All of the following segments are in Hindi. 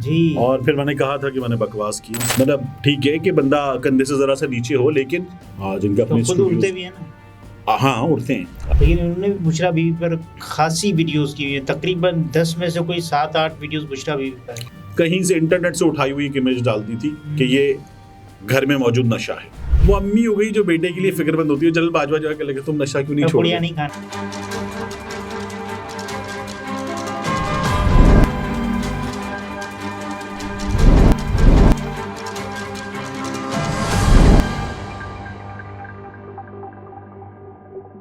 जी। और फिर मैंने कहा था कि मैंने बकवास की, मतलब ठीक है कि बंदा कंधे से जरा सा नीचे हो, लेकिन जिनका तो अपने खुद उड़ते भी है ना। हाँ उड़ते हैं। लेकिन उन्होंने भी बुशरा बीवी पर खासी वीडियोस की हुई है, तकरीबन 10 में से कोई 7-8 वीडियोस बुशरा बीवी पर है। कहीं से इंटरनेट से उठाई हुई एक इमेज डाल दी थी कि ये घर में मौजूद नशा है। वो अम्मी हो गई जो बेटे के लिए फिक्रमंद होती है, जल्द बाजवा जाके लगे तुम नशा क्यों नहीं छोड़ पुड़िया नहीं खाना।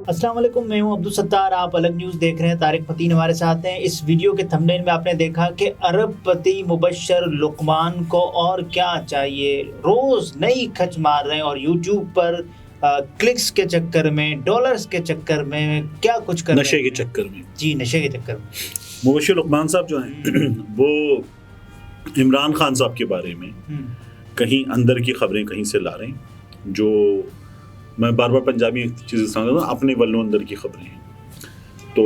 अस्सलाम वालेकुम, मैं हूं अब्दुल सत्तार। आप अलग न्यूज़ देख रहे हैं। तारिक फतीन हमारे साथ हैं। इस वीडियो के थंबनेल में आपने देखा कि अरबपति मुबशर लुकमान को और क्या चाहिए, रोज नई खच मार रहे हैं और यूट्यूब पर क्लिक्स के चक्कर में, डॉलर्स के चक्कर में क्या कुछ कर रहे हैं। नशे के चक्कर में। जी, नशे के चक्कर में। मुबशर लुकमान साहब जो हैं वो इमरान खान साहब के बारे में कहीं अंदर की खबरें कहीं से ला रहे हैं, जो मैं बार बार पंजाबी चीज़ें समझ रहा हूँ, अपने वल्लों अंदर की खबरें हैं, तो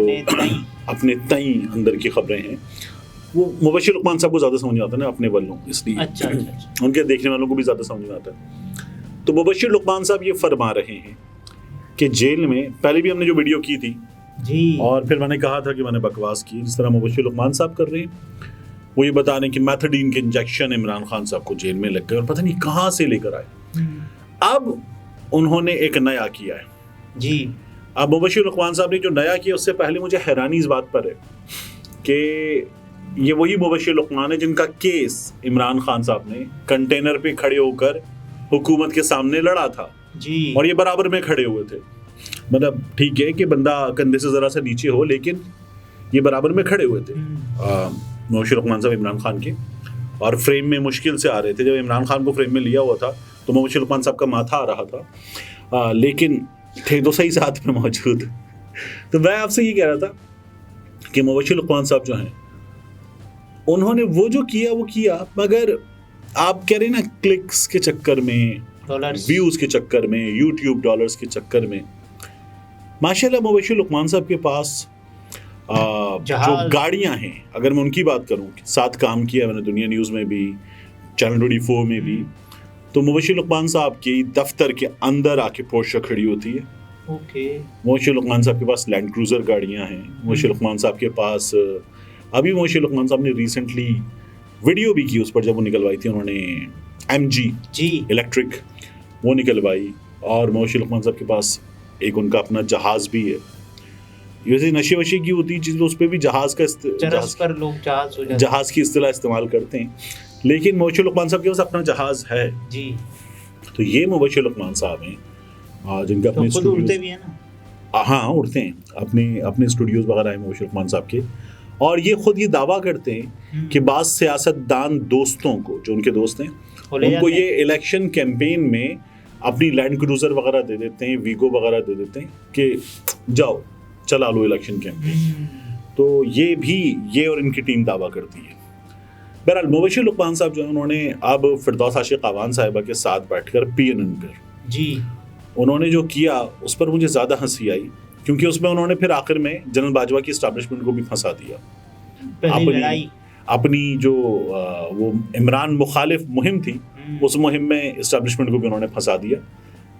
अपने तई अंदर की खबरें हैं। वो मुबशर लुकमान साहब को ज़्यादा समझ नहीं आता ना, अपने वल्लों, इसलिए अच्छा। उनके देखने वालों को भी ज़्यादा समझ नहीं आता। तो मुबशर लुकमान साहब ये फरमा रहे हैं कि जेल में, पहले भी हमने जो वीडियो की थी जी, और फिर मैंने कहा था कि मैंने बकवास की, जिस तरह मुबशर लुकमान साहब कर रहे हैं, वो ये बता रहे हैं कि मैथडीन के इंजेक्शन इमरान खान साहब को जेल में लग गए और पता नहीं कहाँ से लेकर आए। अब उन्होंने एक नया किया है जी। अब मुबशर लुकमान साहब ने जो नया किया, उससे पहले मुझे हैरानी इस बात पर है कि ये वही मुबशर लुकमान है जिनका केस इमरान खान साहब ने कंटेनर पे खड़े होकर हुकूमत के सामने लड़ा था जी। और ये बराबर में खड़े हुए थे। मतलब ठीक है कि बंदा कंधे से जरा सा नीचे हो, लेकिन ये बराबर में खड़े हुए थे मुबशर लुकमान साहब इमरान खान के, और फ्रेम में मुश्किल से आ रहे थे। जब इमरान खान को फ्रेम में लिया हुआ था तो मुबशर लुकमान साहब का माथा आ रहा था, लेकिन थे तो सही साथ में मौजूद। तो मैं आपसे ये कह रहा था कि मुबशर लुकमान साहब जो हैं, उन्होंने वो जो किया वो किया, मगर आप कह रहे हैं ना, क्लिक्स के चक्कर में, व्यूज के चक्कर में, यूट्यूब डॉलर्स के चक्कर में, माशाल्लाह मुबशर लुकमान साहब के पास जो गाड़ियां हैं, अगर मैं उनकी बात करूं, साथ काम किया मैंने दुनिया न्यूज़ में भी, चैनल 24 में भी, तो मुबशर लुकमान साहब के दफ्तर के अंदर आके पोर्शे खड़ी होती है। ओके। मुबशर लुकमान साहब के पास लैंड क्रूजर गाड़ियां हैं। मुबशर लुकमान साहब के पास अभी मुबशर लुकमान साहब ने रिसेंटली वीडियो भी की उस पर, जब वो निकलवाई थी उन्होंने MG जी इलेक्ट्रिक, वो निकलवाई। और मुबशर लुकमान साहब के पास एक उनका अपना जहाज भी है। वैसे नशे वशे की होती चीज़, उस पर भी जहाज की इस्तिलाह इस्तेमाल करते हैं, लेकिन मुबशर लुकमान साहब के पास अपना जहाज है जी। तो ये मुबशर लुकमान साहब हैं जिनका अपने खुद उड़ते भी है ना। हाँ उड़ते हैं, अपने स्टूडियोज वगैरह हैं मुबशर लुकमान साहब के, और ये खुद ये दावा करते हैं कि बाज़ सियासतदान दोस्तों को, जो उनके दोस्त हैं, उनको ये इलेक्शन कैंपेन में अपनी लैंड क्रूजर वगैरह दे देते हैं, वीगो वगैरह दे देते हैं कि जाओ चला लो इलेक्शन कैंपेन। तो ये और इनकी टीम दावा करती है। बहरहाल मुबशर लुकमान साहब जो है, उन्होंने अब फिरदौस आशिक अवान साहिबा के साथ बैठकर PNN पर जी उन्होंने जो किया, उस पर मुझे ज़्यादा हंसी आई, क्योंकि उसमें उन्होंने फिर आखिर में जनरल बाजवा की एस्टैब्लिशमेंट को भी फंसा दिया। अपनी जो वो इमरान मुखालिफ मुहिम थी, उस मुहिम में एस्टैब्लिशमेंट को भी उन्होंने फंसा दिया।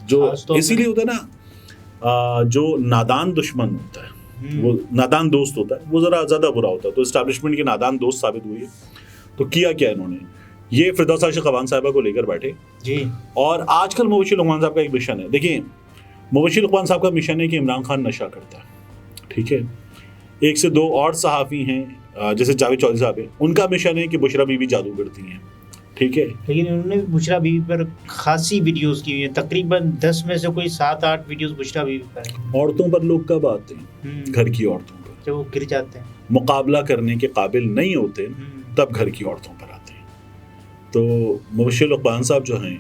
जो इसीलिए होता है ना, जो नादान दुश्मन होता है, वो नादान दोस्त होता है, वो ज़रा ज़्यादा बुरा होता है। तो एस्टैब्लिशमेंट के नादान दोस्त साबित हुई है। तो किया क्या इन्होंने, ये फिरदौस आशिक अवान साहिबा को लेकर बैठे जी। और आजकल मुबशर लुकमान साहब का एक मिशन है। देखिए, मुबशर लुकमान साहब का मिशन है कि इमरान खान नशा करता है, ठीक है। 1 से 2 और सहाफ़ी हैं, जैसे जावेद चौधरी साहब हैं, उनका मिशन है कि बुशरा बीवी जादू करती हैं, ठीक है। लेकिन उन्होंने बुशरा बीवी पर खासी वीडियोस की हुई है, तकरीबन 10 में से कोई 7-8 वीडियोस बुशरा बीवी पर है। औरतों पर लोग कब आते हैं? घर की औरतों पर, जब वो गिर जाते हैं, मुकाबला करने के काबिल नहीं होते, तब घर की औरतों पर आते हैं। तो मुबशर लुकमान साहब जो हैं,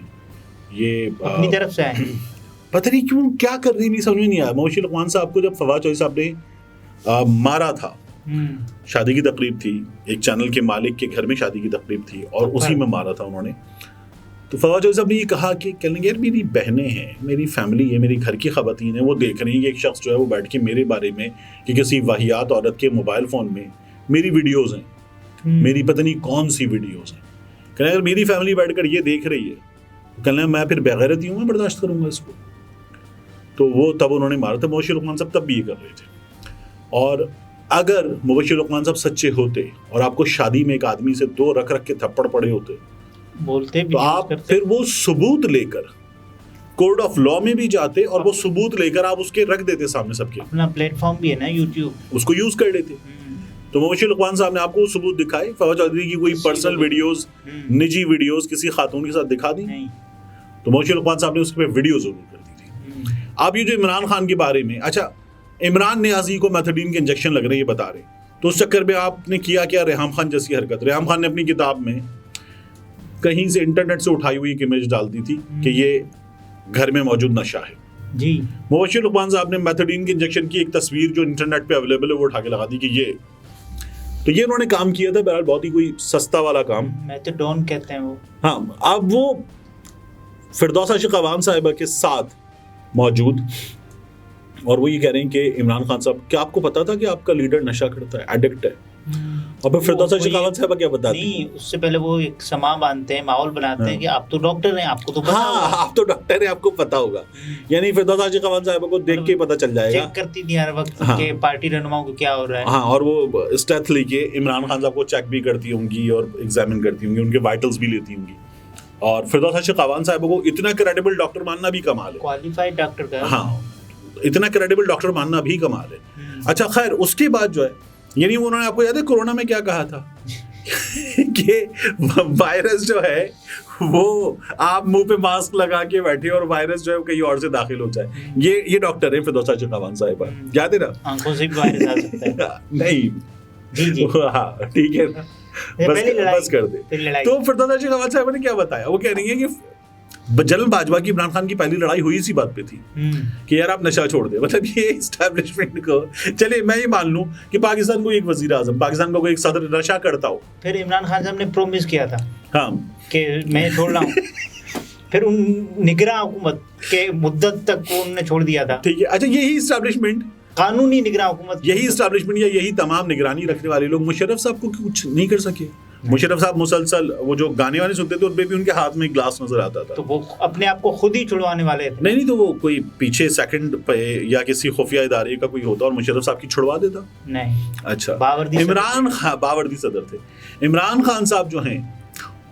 ये अपनी तरफ से आए, पता नहीं क्यों क्या कर रही है, समझ में नहीं आया। मुबशर लुकमान साहब को जब फवाद चौधरी साहब ने मारा था, शादी की तकरीब थी, एक चैनल के मालिक के घर में शादी की तकरीब थी, और उसी में मारा था उन्होंने। तो फवाद चौधरी साहब ने ये कहा कि कहने यार, मेरी बहनें हैं, मेरी फैमिली है, मेरी घर की ख़वातीन है, वो देख रही हैं कि एक शख्स जो है वो बैठ के मेरे बारे में कि किसी वाहियात औरत के मोबाइल फ़ोन में मेरी वीडियोज़ हैं, मेरी पता नहीं कौन सी वीडियोस है। कहना अगर मेरी फैमिली बैठकर ये देख रही है, कहना मैं फिर बेगैरती हूँ, मैं बर्दाश्त करूंगा इसको। तो वो तब उन्होंने मारा था। मुबश्शिर लुकमान साहब तब भी ये कर रहे थे। और अगर मुबश्शिर लुकमान साहब सच्चे होते और आपको शादी में एक आदमी से 2 रख के थप्पड़ पड़े होते, बोलते भी तो आप फिर वो सबूत लेकर कोर्ट ऑफ लॉ में भी जाते और वो सबूत लेकर आप उसके रख देते सामने सबके। अपना प्लेटफॉर्म भी है ना यूट्यूब, उसको यूज कर लेते। तो मुबश्शिर लुकमान साहब ने आपको सबूत दिखाए, फवाद चौधरी की कोई पर्सनल वीडियोस, निजी वीडियोस किसी खातून के साथ दिखा दी, तो मुबश्शिर लुकमान साहब ने उसके पे वीडियो जरूर कर दी थी। आप ये जो इमरान खान के बारे में, अच्छा इमरान नियाजी को मेथाडीन के इंजेक्शन लग रहे हैं ये बता रहे, तो उस चक्कर में आपने किया क्या रेहाम खान जैसी हरकत। रेहाम खान ने अपनी किताब में कहीं से इंटरनेट से उठाई हुई एक इमेज डाल दी थी कि ये घर में मौजूद नशा है जी। मुबश्शिर लुकमान साहब ने मेथाडीन के इंजेक्शन की एक तस्वीर जो इंटरनेट पे अवेलेबल है वो उठा के लगा दी कि ये, तो ये उन्होंने काम किया था। बहरहाल बहुत ही कोई सस्ता वाला काम, मेथाडोन कहते हैं वो। हाँ, अब वो फिरदौसा शिकावान साहिबा के साथ मौजूद और वो ये कह रहे हैं कि इमरान खान साहब, क्या आपको पता था कि आपका लीडर नशा करता है, एडिक्ट है? और फिर फिरदौसा शिकावत साहब क्या बताते हैं? नहीं, उससे पहले वो एक समा बांधते हैं, माहौल बनाते हैं कि आप तो डॉक्टर हैं, आपको तो पता होगा। आप तो डॉक्टर हैं, आपको पता होगा। यानी फिरदौसा शिकावत साहब को देख के पता चल जाएगा। चेक करती थी हर वक्त कि पार्टी रहनुमाओं को क्या हो रहा है। हाँ, और वो स्टेथ लेके इमरान खान साहब को चेक भी करती होंगी और एग्जामिन करती होंगी, उनके वाइटल्स भी लेती होंगी। और फिरदौसा शिकावान साहब को इतना क्रेडिबल डॉक्टर मानना भी कमाल है, क्वालिफाइड डॉक्टर का। हाँ, इतना क्रेडिबल डॉक्टर मानना भी कमाल है। अच्छा खैर, उसके बाद जो है, यानी उन्होंने, आपको याद है कोरोना में क्या कहा था कि वायरस जो है वो आप मुंह पे मास्क लगा के बैठे और वायरस जो है कहीं और से दाखिल हो जाए। ये डॉक्टर है फिरदौसा शिकावान साहिबा, याद है ना? आंखों से भी वायरस आ सकता है। नहीं जी हाँ ठीक है ना, बस कर दे। तो फिरदौसा शिकावान साहिबा ने क्या बताया, वो कह रही है कि जनरल बाजवा की इमरान खान की पहली लड़ाई हुई इसी बात पे थी कि यार आप नशा छोड़ दे। मतलब ये एस्टैब्लिशमेंट को, चले मैं ये मान लूं कि पाकिस्तान को एक वजीर आजम, पाकिस्तान को एक सदर नशा करता हो। फिर इमरान खान साहब ने प्रोमिस किया था हाँ कि मैं छोड़ रहा हूँ। फिर उन निगरान हुकूमत के मुद्दत तक को उन्होंने छोड़ दिया था। ठीक है। अच्छा, यही एस्टैब्लिशमेंट, कानूनी निगरान हुकूमत, यही एस्टैब्लिशमेंट या यही तमाम निगरानी रखने वाले लोग मुशर्रफ साहब को कुछ नहीं कर सके। मुशर्रफ साहब मुसलसल वो जो गाने वाने सुनते थे उनपे भी उनके हाथ में ग्लास नजर आता था, तो वो अपने आप को खुद ही छुड़वाने वाले थे। नहीं तो वो कोई पीछे सेकंड पे या किसी खुफिया इदारे का कोई होता और मुशर्रफ साहब की छुड़वा देता। नहीं, अच्छा, बावर्दी सदर थे। इमरान खान साहब जो हैं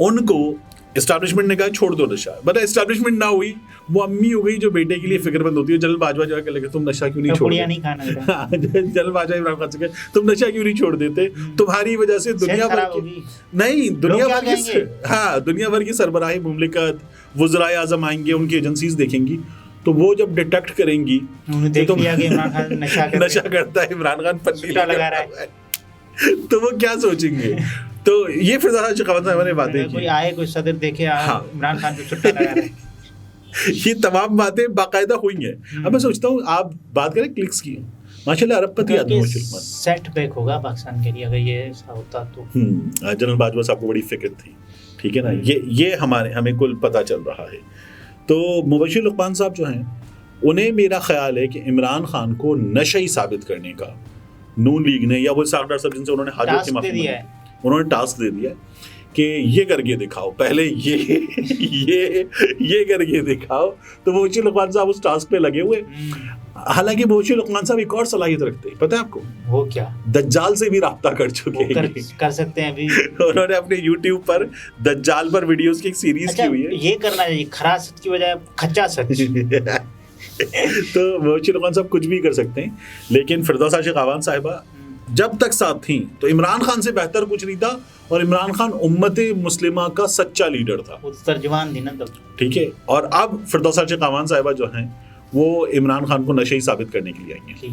उनको एस्टैब्लिशमेंट ने कहा छोड़ दो नशा, मतलब एस्टैब्लिशमेंट ना हुई, वो अम्मी हो गई जो बेटे के लिए फिक्रमंद होती है। जनरल बाजवा जो है, तुम नशा क्यों नहीं छोड़ देते? जनरल बाजवा इमरान खान से तुम नशा क्यों नहीं छोड़ देते? तुम्हारी वजह से दुनिया भर की, नहीं दुनिया भर की, हाँ दुनिया भर की सरबराही मुमलिकत, वज़राए आज़म आएंगे, उनकी एजेंसीज देखेंगी, तो वो जब डिटेक्ट करेंगी नशा करता है, इमरान खान पन्नी लगा रहा है, तो वो क्या सोचेंगे? तो ये फिरदौसा शिकावत साहब ने बातें की, कोई आए, कोई सदर देखे, इमरान खान को छुट्टा लगा रहा है। ये तमाम बातें बाकायदा हुई हैं। अब मैं सोचता हूँ आप बात करें क्लिक्स की, माशाल्लाह अरबपति आदमी सेट बैक होगा पाकिस्तान के लिए अगर ये ऐसा होता तो। जनरल बाजवा साहब को बड़ी फिक्र थी, ठीक है ना, ये हमें कुल पता चल रहा है। तो मुबश्शिर लुकमान साहब जो हैं, उन्हें मेरा ख्याल है कि इमरान खान को नशई साबित करने का नून लीग ने या वो सागदार साहब जिनसे उन्होंने हाजिर की माफी मांगी, उन्होंने टास्क दे दिया कि ये करके दिखाओ, पहले ये करके दिखाओ। तो मुबश्शिर लुकमान साहब उस टास्क पे लगे हुए। हालांकि मुबश्शिर लुकमान साहब एक और सलाहियत रखते हैं, पता है आपको? वो क्या? दज्जाल से भी राब्ता कर चुके हैं, कर सकते हैं अभी। उन्होंने अपने YouTube पर दज्जाल पर वीडियोस की एक सीरीज की हुई है। ये करना चाहिए, खरा सच की बजाय खच्चा सच। तो मुबश्शिर लुकमान साहब कुछ भी कर सकते हैं, लेकिन फिरदौसा शिकावान साहिबा जब तक साथ थी तो इमरान खान से बेहतर कुछ नहीं था, और इमरान खान उम्मत मुस्लिमा का सच्चा लीडर था, तर्जुमान थी ना तब, ठीक है। और अब फिरदौसा शिकावान साहिबा जो हैं वो इमरान खान को नशे साबित करने के लिए आई हैं।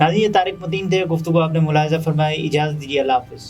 नाज़रीन, ये तारिक मतीन थे, गुफ्तगू आपने मुलाहिज़ा फरमाई। इजाज़त दीजिए, अल्लाह हाफ़िज़।